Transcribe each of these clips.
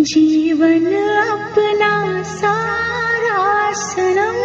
जीवन अपना सारा सनम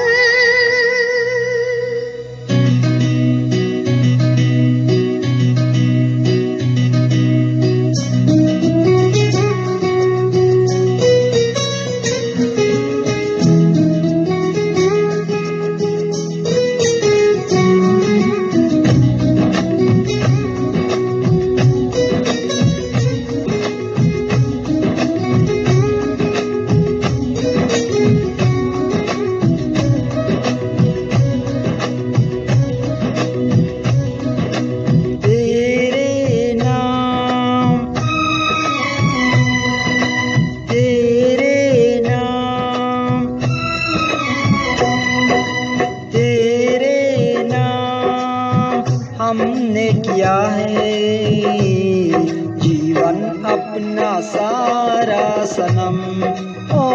हमने किया है जीवन अपना सारा सनम। ओ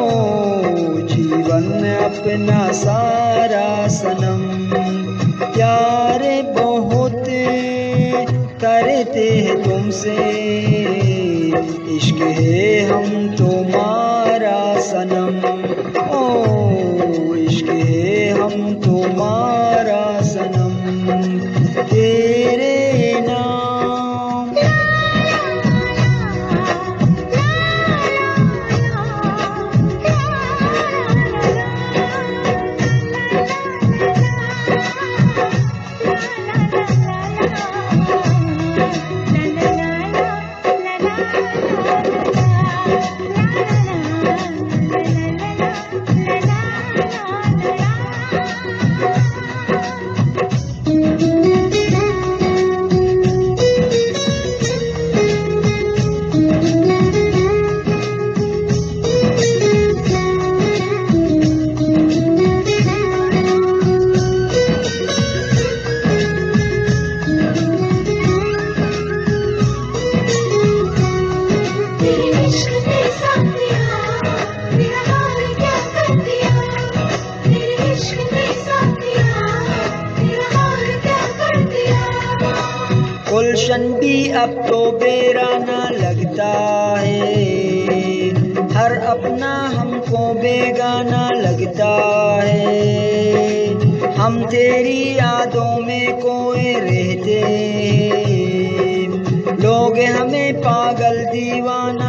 जीवन अपना सारा सनम। प्यार बहुत करते हैं तुमसे, इश्क है हम तुम्हारा सनम। ओ इश्क है हम तुम्हारा सनम। तेरे नाम गुलशन भी अब तो बेराना लगता है, हर अपना हमको बेगाना लगता है। हम तेरी यादों में खोए रहते, लोग हमें पागल दीवाना